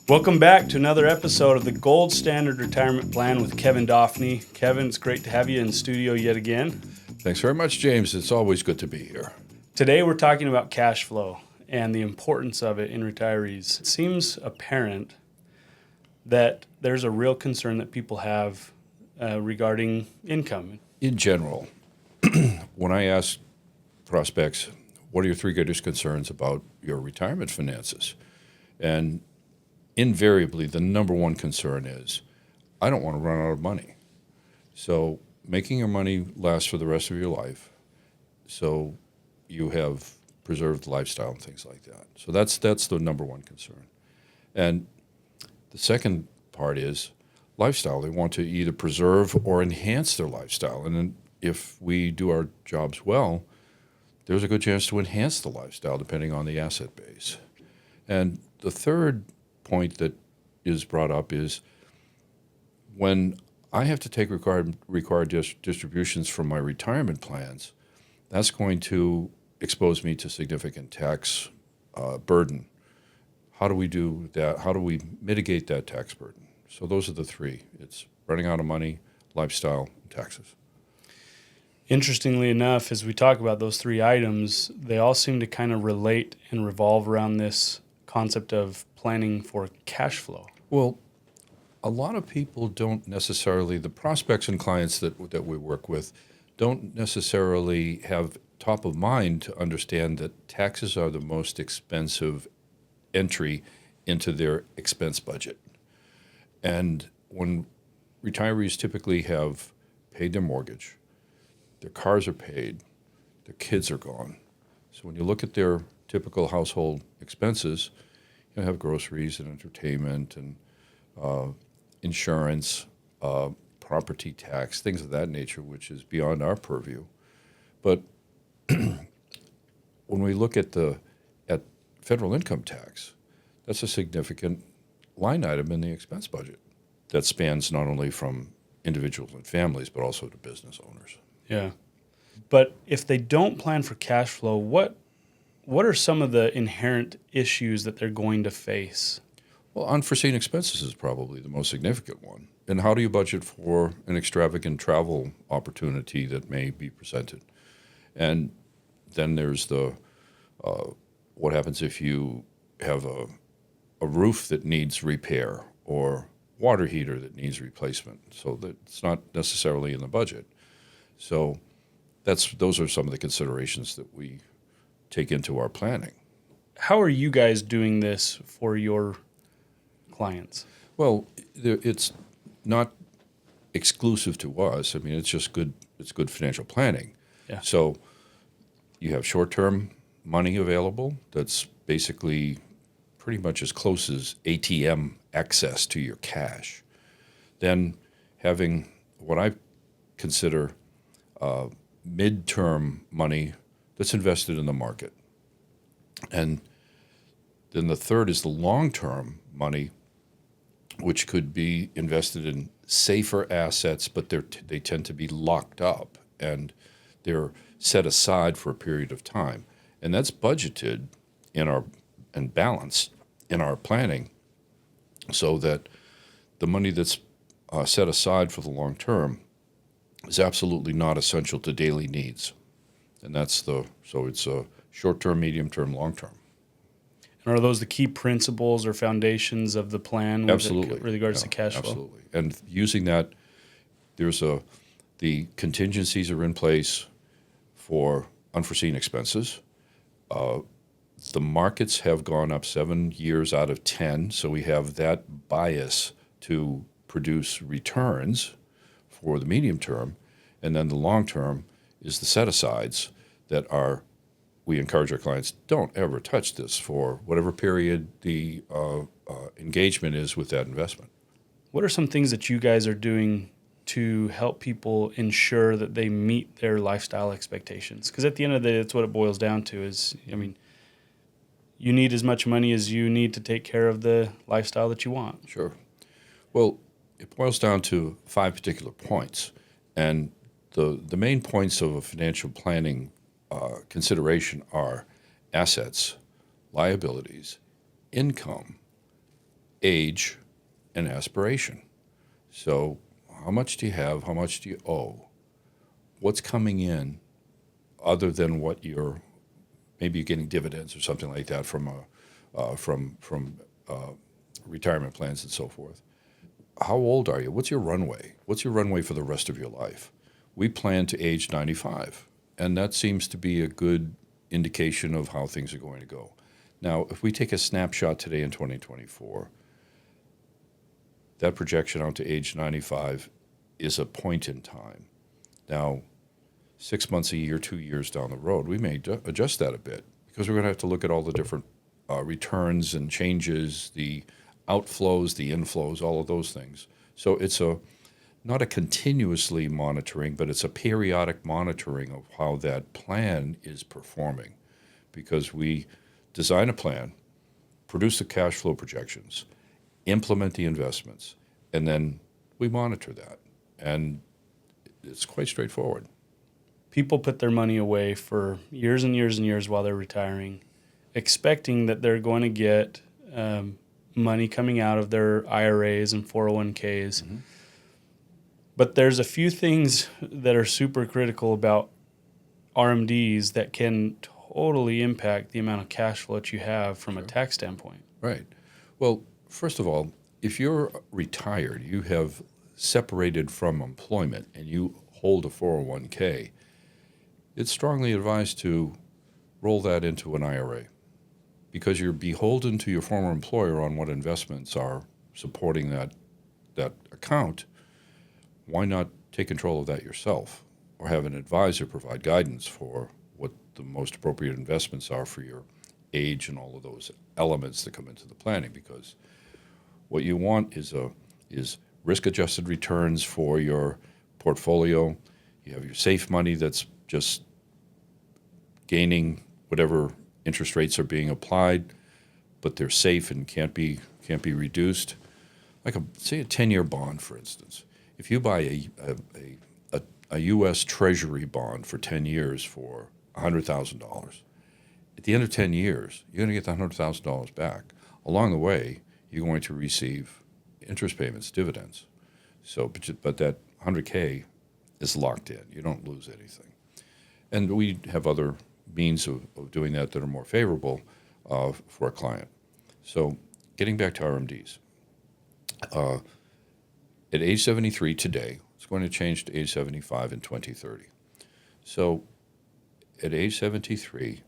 Welcome back to another episode of the Gold Standard Retirement Plan with Kevin Dauphinee. Kevin, it's great to have you in studio yet again. Thanks very much, James. It's always good to be here. Today we're talking about cash flow and the importance of it in retirees. It seems apparent that there's a real concern that people have regarding income. In general, when I ask prospects, what are your three greatest concerns about your retirement finances? And invariably, the number one concern is, I don't want to run out of money. So making your money last for the rest of your life, so you have preserved lifestyle and things like that. So that's the number one concern. And the second part is lifestyle. They want to either preserve or enhance their lifestyle. And then if we do our jobs well, there's a good chance to enhance the lifestyle depending on the asset base. And the third point that is brought up is when I have to take required distributions from my retirement plans, that's going to expose me to significant tax burden. How do we do that? How do we mitigate that tax burden? So those are the three. It's running out of money, lifestyle, and taxes. Interestingly enough, as we talk about those three items, they all seem to kind of relate and revolve around this concept of planning for cash flow. Well, a lot of people don't necessarily, the prospects and clients that we work with don't necessarily have top of mind to understand that taxes are the most expensive entry into their expense budget. And when retirees typically have paid their mortgage, their cars are paid, their kids are gone. So when you look at their typical household expenses, you have groceries and entertainment and insurance, property tax, things of that nature, which is beyond our purview. But when we look at federal income tax, that's a significant line item in the expense budget that spans not only from individuals and families, but also to business owners. Yeah. But if they don't plan for cash flow, what are some of the inherent issues that they're going to face? Well, unforeseen expenses is probably the most significant one. And how do you budget for an extravagant travel opportunity that may be presented? And then there's the what happens if you have a roof that needs repair or water heater that needs replacement, so that it's not necessarily in the budget. So those are some of the considerations that we take into our planning. How are you guys doing this for your clients? Well, it's not exclusive to us. I mean, it's just good. It's good financial planning. Yeah. So you have short-term money available that's basically pretty much as close as ATM access to your cash. Then having what I consider mid-term money that's invested in the market. And then the third is the long-term money, which could be invested in safer assets, but they tend to be locked up and they're set aside for a period of time. And that's budgeted and balanced in our planning so that the money that's set aside for the long term is absolutely not essential to daily needs. And so it's a short-term, medium-term, long-term. And are those the key principles or foundations of the plan Absolutely. With regards to cash flow? Absolutely. And using that, the contingencies are in place for unforeseen expenses. The markets have gone up 7 years out of 10, so we have that bias to produce returns for the medium term. And then the long term is the set-asides that we encourage our clients, don't ever touch this for whatever period the engagement is with that investment. What are some things that you guys are doing to help people ensure that they meet their lifestyle expectations? Because at the end of the day, that's what it boils down to is, you need as much money as you need to take care of the lifestyle that you want. Sure. Well, it boils down to 5 particular points. And the main points of a financial planning consideration are assets, liabilities, income, age, and aspiration. So how much do you have? How much do you owe? What's coming in other than what maybe you're getting dividends or something like that from retirement plans and so forth. How old are you? What's your runway? What's your runway for the rest of your life? We plan to age 95, and that seems to be a good indication of how things are going to go. Now, if we take a snapshot today in 2024, that projection out to age 95 is a point in time. Now, 6 months, a year, 2 years down the road, we may adjust that a bit because we're going to have to look at all the different returns and changes, the outflows, the inflows, all of those things. So it's not a continuously monitoring, but it's a periodic monitoring of how that plan is performing, because we design a plan, produce the cash flow projections, implement the investments, and then we monitor that. And it's quite straightforward. People put their money away for years and years and years while they're retiring, expecting that they're going to get money coming out of their IRAs and 401ks. Mm-hmm. But there's a few things that are super critical about RMDs that can totally impact the amount of cash flow that you have from a tax standpoint. Right. Well, first of all, if you're retired, you have separated from employment, and you hold a 401k, it's strongly advised to roll that into an IRA, because you're beholden to your former employer on what investments are supporting that account. Why not take control of that yourself, or have an advisor provide guidance for what the most appropriate investments are for your age and all of those elements that come into the planning? Because what you want is risk-adjusted returns for your portfolio. You have your safe money that's just gaining whatever interest rates are being applied, but they're safe and can't be reduced. Like say a 10-year bond, for instance. If you buy a U.S. Treasury bond for 10 years for $100,000, at the end of 10 years, you're going to get the $100,000 back. Along the way, you're going to receive interest payments, dividends. So, but that 100K is locked in. You don't lose anything. And we have other means of doing that are more favorable for a client. So getting back to RMDs, at age 73 today, it's going to change to age 75 in 2030. So at age 73,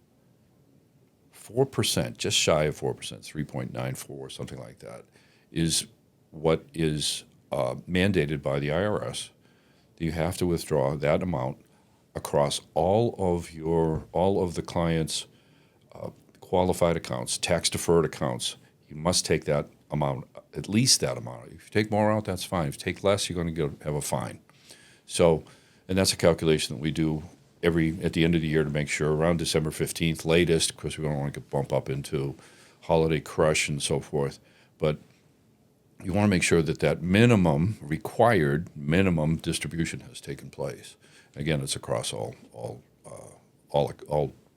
4%, just shy of 4%, 3.94, something like that, is what is mandated by the IRS. That you have to withdraw that amount across all of the client's qualified accounts, tax-deferred accounts. You must take that amount, at least that amount. If you take more out, that's fine. If you take less, you're going to have a fine. So, and that's a calculation that we do at the end of the year to make sure around December 15th latest, because we don't want to bump up into holiday crush and so forth. But you want to make sure that required minimum distribution has taken place. Again, it's across all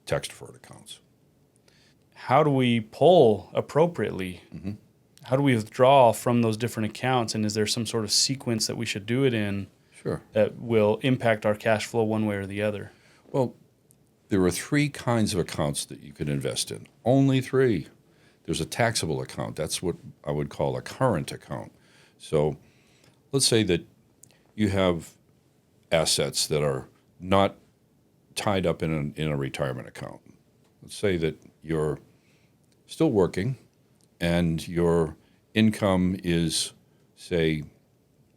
tax-deferred accounts. How do we pull appropriately? Mm-hmm. How do we withdraw from those different accounts? And is there some sort of sequence that we should do it in? Sure. That will impact our cash flow one way or the other? Well, there are 3 kinds of accounts that you can invest in. Only 3. There's a taxable account. That's what I would call a current account. So let's say that you have assets that are not tied up in a retirement account. Let's say that you're still working and your income is, say,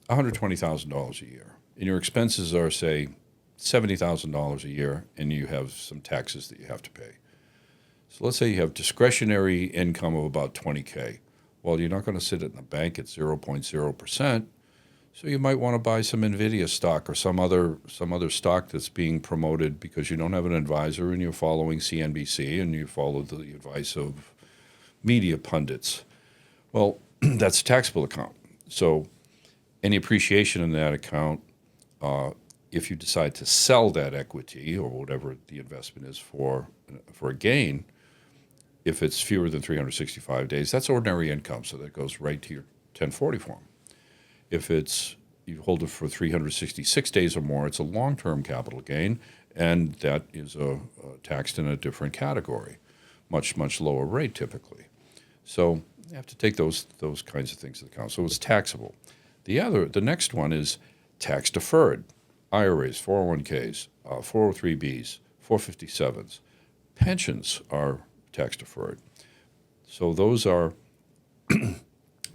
$120,000 a year, and your expenses are, say, $70,000 a year, and you have some taxes that you have to pay. So let's say you have discretionary income of about $20K. Well, you're not going to sit it in the bank at 0.0%, so you might want to buy some NVIDIA stock or some other stock that's being promoted because you don't have an advisor and you're following CNBC and you follow the advice of media pundits. Well, that's a taxable account. So any appreciation in that account, if you decide to sell that equity or whatever the investment is for a gain, If it's fewer than 365 days, that's ordinary income, so that goes right to your 1040 form. If you hold it for 366 days or more, it's a long-term capital gain, and that is taxed in a different category, much lower rate typically. So you have to take those kinds of things into account. So it's taxable. The next one is tax deferred. IRAs, 401ks, 403bs, 457s. Pensions are tax deferred. So those are,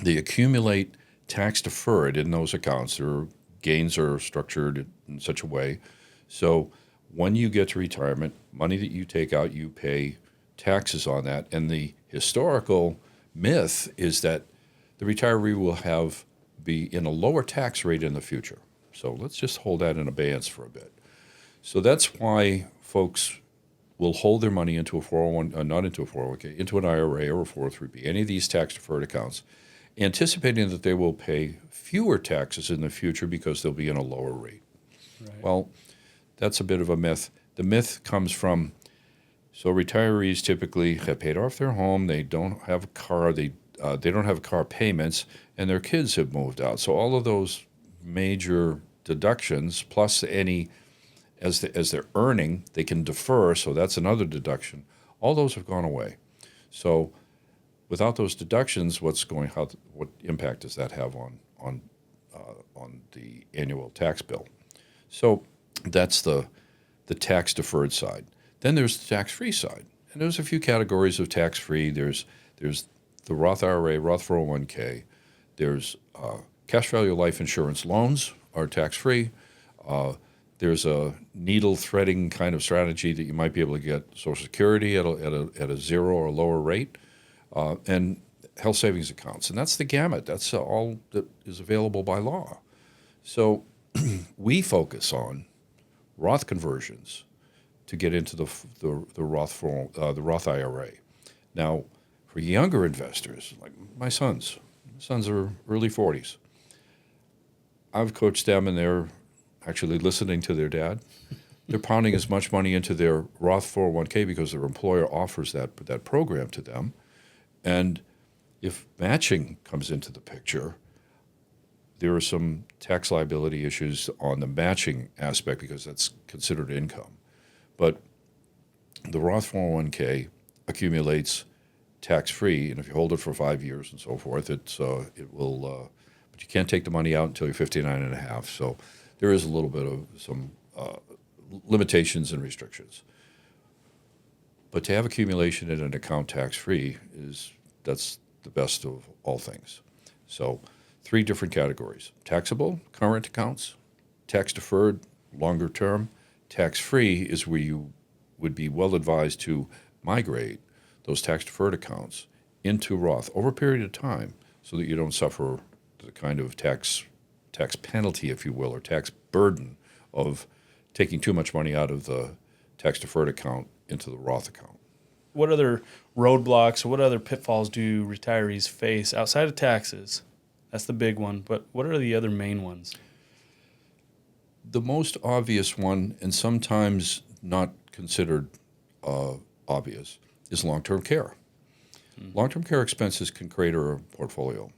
they accumulate tax deferred in those accounts. Their gains are structured in such a way. So when you get to retirement, money that you take out, you pay taxes on that. And the historical myth is that the retiree will be in a lower tax rate in the future. So let's just hold that in abeyance for a bit. So that's why folks will hold their money into a 401, not into a 401k, into an IRA or a 403b, any of these tax-deferred accounts, anticipating that they will pay fewer taxes in the future because they'll be in a lower rate. Right. Well, that's a bit of a myth. The myth comes from, so retirees typically have paid off their home, they don't have a car, they don't have car payments, and their kids have moved out. So all of those major deductions, plus any, as they're earning, they can defer, so that's another deduction. All those have gone away. So without those deductions, what impact does that have on the annual tax bill? So that's the tax deferred side. Then there's the tax free side, and there's a few categories of tax free. There's the Roth IRA, Roth 401k. There's cash value life insurance loans are tax free. There's a needle threading kind of strategy that you might be able to get Social Security at a zero or lower rate, and health savings accounts, and that's the gamut. That's all that is available by law. So we focus on Roth conversions to get into the Roth IRA. Now, for younger investors, like my sons are early 40s. I've coached them, and they're actually listening to their dad. They're pounding as much money into their Roth 401k because their employer offers that program to them. And if matching comes into the picture, there are some tax liability issues on the matching aspect because that's considered income. But the Roth 401k accumulates tax-free, and if you hold it for 5 years and so forth, it will, but you can't take the money out until you're 59 and a half. So there is a little bit of some limitations and restrictions. But to have accumulation in an account tax-free that's the best of all things. So 3 different categories: taxable, current accounts; tax-deferred, longer term; tax-free is where you would be well advised to migrate those tax-deferred accounts into Roth over a period of time so that you don't suffer the kind of tax penalty, if you will, or tax burden of taking too much money out of the tax-deferred account into the Roth account. What other roadblocks or what other pitfalls do retirees face outside of taxes? That's the big one, but what are the other main ones? The most obvious one, and sometimes not considered obvious, is long-term care. Long-term care expenses can create a portfolio.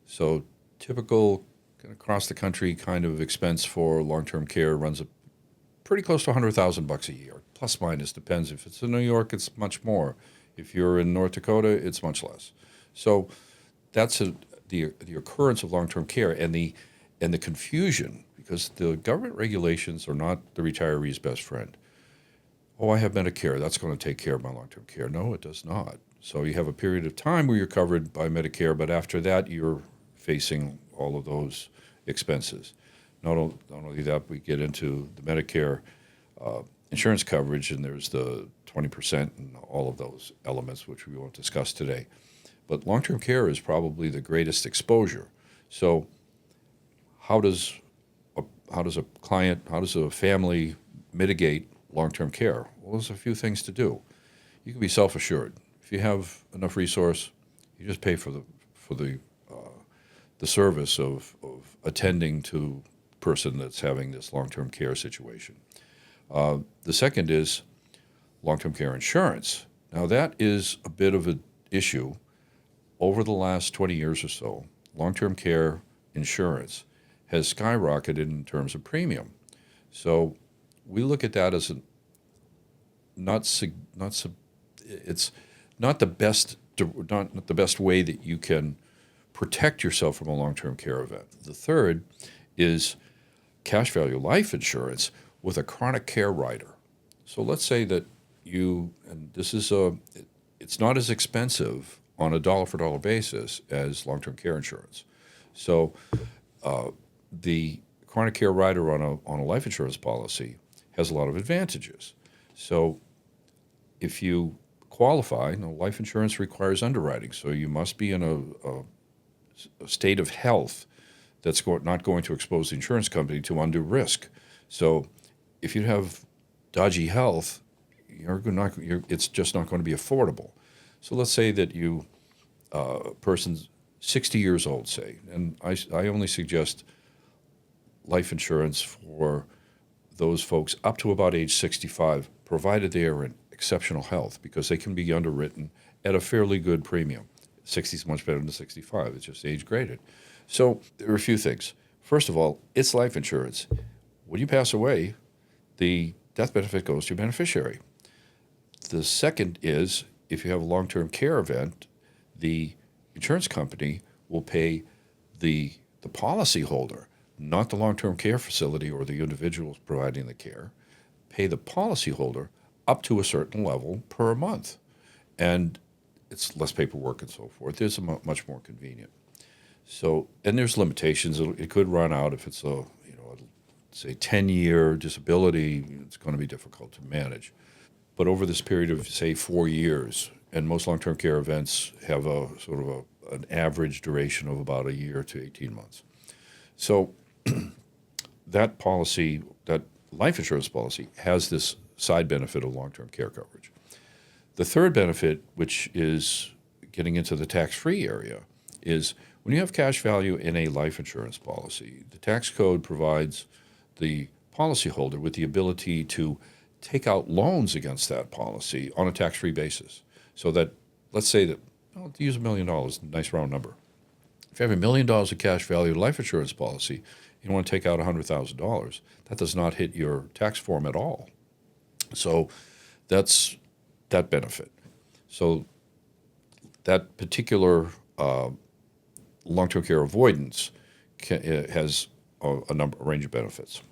So typical across the country kind of expense for long-term care runs pretty close to $100,000 a year, plus minus, depends. If it's in New York, it's much more. If you're in North Dakota, it's much less. So that's the occurrence of long-term care and the confusion, because the government regulations are not the retiree's best friend. Oh, I have Medicare. That's going to take care of my long-term care. No, it does not. So you have a period of time where you're covered by Medicare, but after that, you're facing all of those expenses. Not only that, we get into the Medicare insurance coverage, and there's the 20% and all of those elements, which we won't discuss today. But long-term care is probably the greatest exposure. So how does a family mitigate long-term care? Well, there's a few things to do. You can be self-assured. If you have enough resource, you just pay for the service of attending to the person that's having this long-term care situation. The second is long-term care insurance Now, that is a bit of an issue. Over the last 20 years or so, long-term care insurance has skyrocketed in terms of premium. So we look at that as it's not the best way that you can protect yourself from a long-term care event. The third is cash value life insurance with a chronic care rider. So let's say that it's not as expensive on a dollar for dollar basis as long-term care insurance. So the chronic care rider on a life insurance policy has a lot of advantages. So if you qualify, life insurance requires underwriting, so you must be in a state of health that's not going to expose the insurance company to undue risk. So if you have dodgy health, it's just not going to be affordable. So let's say that a person's 60 years old, say, and I only suggest life insurance for those folks up to about age 65, provided they are in exceptional health, because they can be underwritten at a fairly good premium. 60 is much better than 65. It's just age graded. So there are a few things. First of all, it's life insurance. When you pass away, the death benefit goes to your beneficiary. The second is, if you have a long-term care event, the insurance company will pay the policyholder, not the long-term care facility or the individuals providing the care, pay the policyholder up to a certain level per month. And it's less paperwork and so forth. It's much more convenient. So, and there's limitations. It could run out if it's say 10-year disability. It's going to be difficult to manage. But over this period of, say, 4 years, and most long-term care events have a sort of an average duration of about a year to 18 months. So that policy, that life insurance policy, has this side benefit of long-term care coverage. The third benefit, which is getting into the tax-free area, is when you have cash value in a life insurance policy, the tax code provides the policyholder with the ability to take out loans against that policy on a tax-free basis. So that, let's say that, to use $1 million, nice round number. If you have $1 million of cash value life insurance policy, you want to take out $100,000, that does not hit your tax form at all. So that's that benefit. So that particular long-term care avoidance has a range of benefits.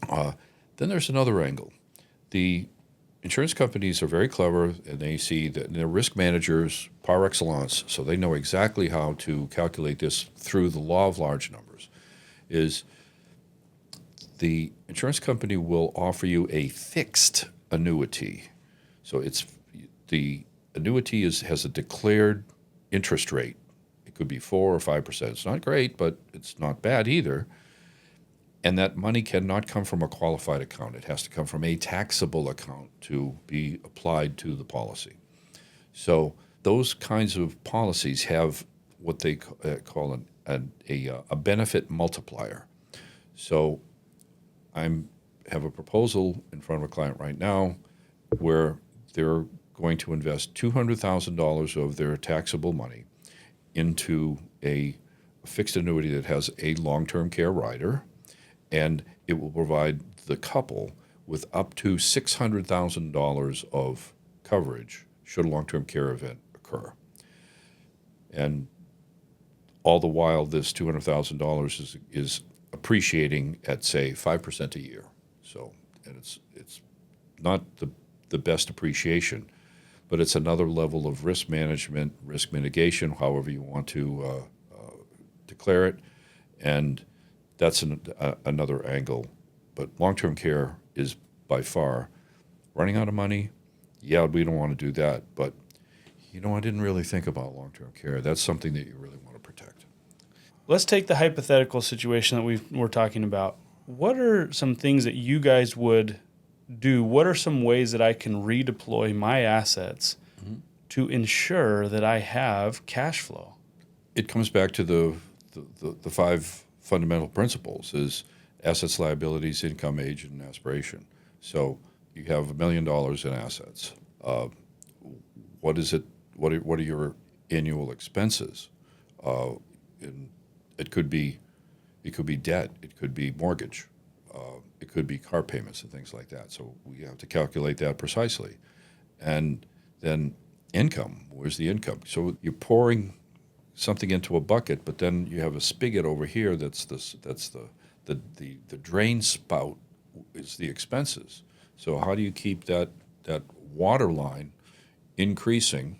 Then there's another angle. The insurance companies are very clever, and they see that they're risk managers par excellence, so they know exactly how to calculate this through the law of large numbers. Is the insurance company will offer you a fixed annuity. So the annuity has a declared interest rate. It could be 4 or 5%. It's not great, but it's not bad either. And that money cannot come from a qualified account. It has to come from a taxable account to be applied to the policy. So those kinds of policies have what they call a benefit multiplier. So I have a proposal in front of a client right now where they're going to invest $200,000 of their taxable money into a fixed annuity that has a long-term care rider, and it will provide the couple with up to $600,000 of coverage should a long-term care event occur. And all the while, this $200,000 is appreciating at, say, 5% a year. So, and it's not the best appreciation, but it's another level of risk management, risk mitigation, however you want to declare it, and that's another angle. But long-term care is by far running out of money. Yeah, we don't want to do that, but I didn't really think about long-term care. That's something that you really want to protect. Let's take the hypothetical situation that we're talking about. What are some things that you guys would do? What are some ways that I can redeploy my assets to ensure that I have cash flow? It comes back to the 5 fundamental principles: is assets, liabilities, income, age, and aspiration. So you have $1 million in assets. what is it? What are your annual expenses? And it could be debt, it could be mortgage, it could be car payments and things like that. So we have to calculate that precisely, and then income. Where's the income? So you're pouring something into a bucket, but then you have a spigot over here. That's the drain spout is the expenses. So how do you keep that water line increasing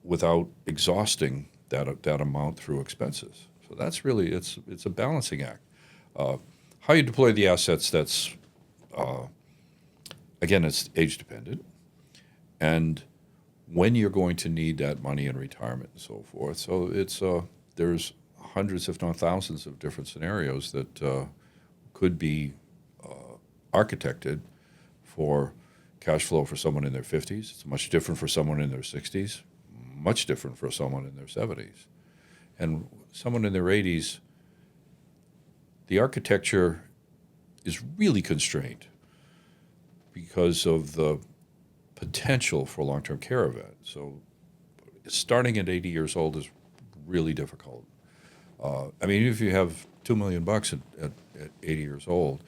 without exhausting that amount through expenses? So that's really it's a balancing act. How you deploy the assets, that's again, it's age dependent, and when you're going to need that money in retirement and so forth. So it's there's hundreds, if not thousands, of different scenarios that could be architected for cash flow for someone in their 50s. It's much different for someone in their 60s, much different for someone in their 70s. And someone in their 80s, the architecture is really constrained because of the potential for a long-term care event. So starting at 80 years old is really difficult. I mean, if you have $2 million at 80 years old,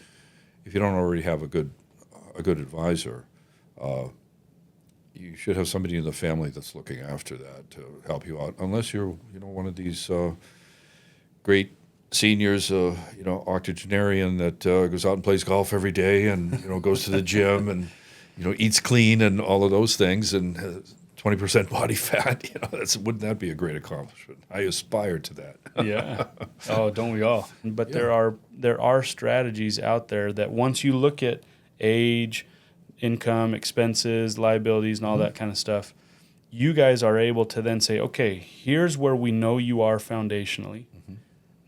if you don't already have a good advisor, you should have somebody in the family that's looking after that to help you out. Unless you're, one of these great seniors, octogenarian that goes out and plays golf every day and goes to the gym and eats clean and all of those things and has 20% body fat. Wouldn't that be a great accomplishment? I aspire to that. Yeah. Oh, don't we all? But Yeah. there are strategies out there that once you look at age, income, expenses, liabilities, and all that kind of stuff, you guys are able to then say, okay, here's where we know you are foundationally.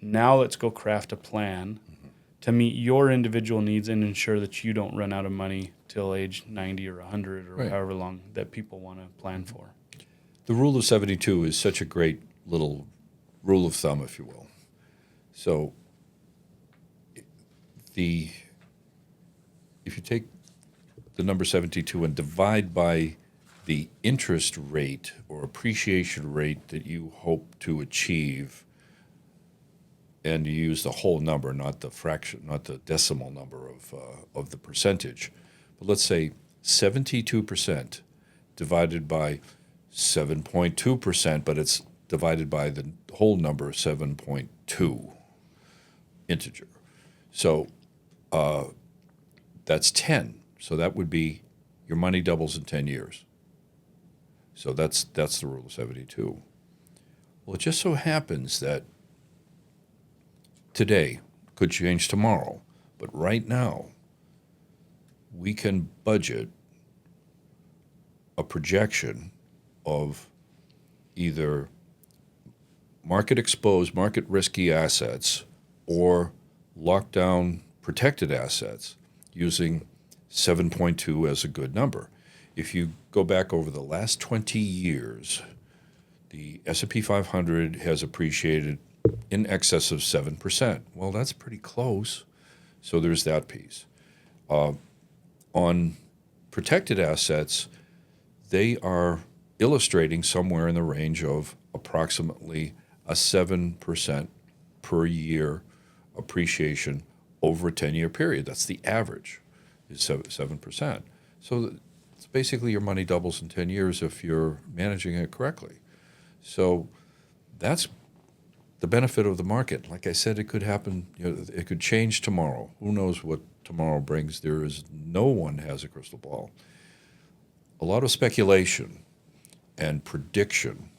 Now let's go craft a plan to meet your individual needs and ensure that you don't run out of money till age 90 or 100 or Right. however long that people want to plan for. The rule of 72 is such a great little rule of thumb, if you will. So if you take the number 72 and divide by the interest rate or appreciation rate that you hope to achieve, and you use the whole number, not the fraction, not the decimal number of the percentage, but let's say 72% divided by 7.2%, but it's divided by the whole number, 7.2 integer. So that's 10. So that would be your money doubles in 10 years. So that's the rule of 72. Well, it just so happens that today could change tomorrow, but right now we can budget a projection of either market exposed, market risky assets or lockdown protected assets using 7.2 as a good number. If you go back over the last 20 years, the S&P 500 has appreciated in excess of 7%. Well, that's pretty close. So there's that piece. On protected assets, they are illustrating somewhere in the range of approximately a 7% per year appreciation over a 10-year period. That's the average, is 7%. So it's basically your money doubles in 10 years if you're managing it correctly. So that's the benefit of the market. Like I said, it could happen, it could change tomorrow. Who knows what tomorrow brings? No one has a crystal ball. A lot of speculation and prediction,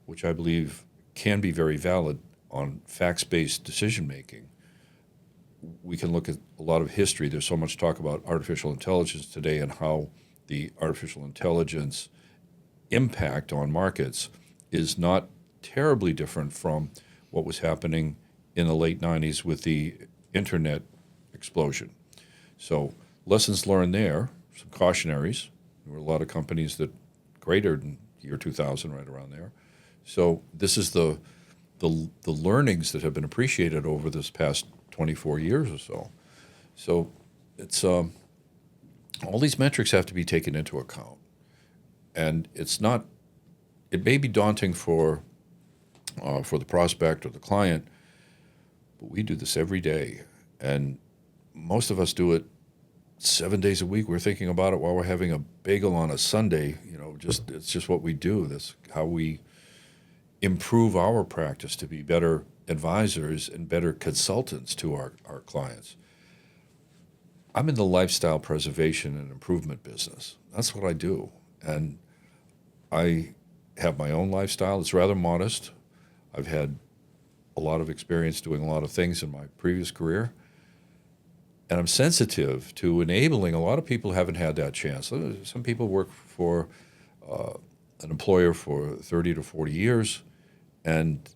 which I believe can be very valid on facts-based decision-making. We can look at a lot of history. There's so much talk about artificial intelligence today and how the artificial intelligence impact on markets is not terribly different from what was happening in the late 90s with the internet explosion. So lessons learned there, some cautionaries. There were a lot of companies that cratered in year 2000, right around there. So this is the learnings that have been appreciated over this past 24 years or so. So it's all these metrics have to be taken into account. And it's not. It may be daunting for the prospect or the client, but we do this every day, and most of us do it 7 days a week. We're thinking about it while we're having a bagel on a Sunday. It's just what we do. That's how we improve our practice to be better advisors and better consultants to our clients. I'm in the lifestyle preservation and improvement business. That's what I do. And I have my own lifestyle. It's rather modest. I've had a lot of experience doing a lot of things in my previous career. And I'm sensitive to enabling. A lot of people haven't had that chance. Some people work for an employer for 30 to 40 years, and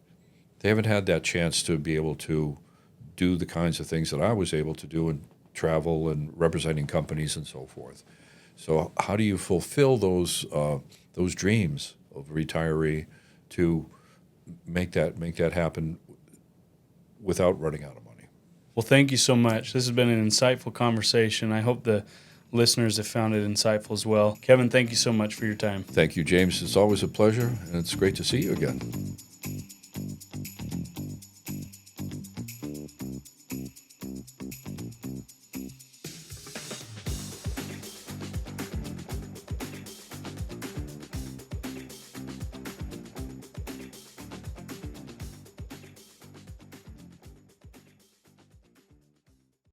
they haven't had that chance to be able to do the kinds of things that I was able to do and travel and representing companies and so forth. So how do you fulfill those dreams of a retiree to make that happen without running out of money? Well, thank you so much. This has been an insightful conversation. I hope the listeners have found it insightful as well. Kevin, thank you so much for your time. Thank you, James. It's always a pleasure, and it's great to see you again.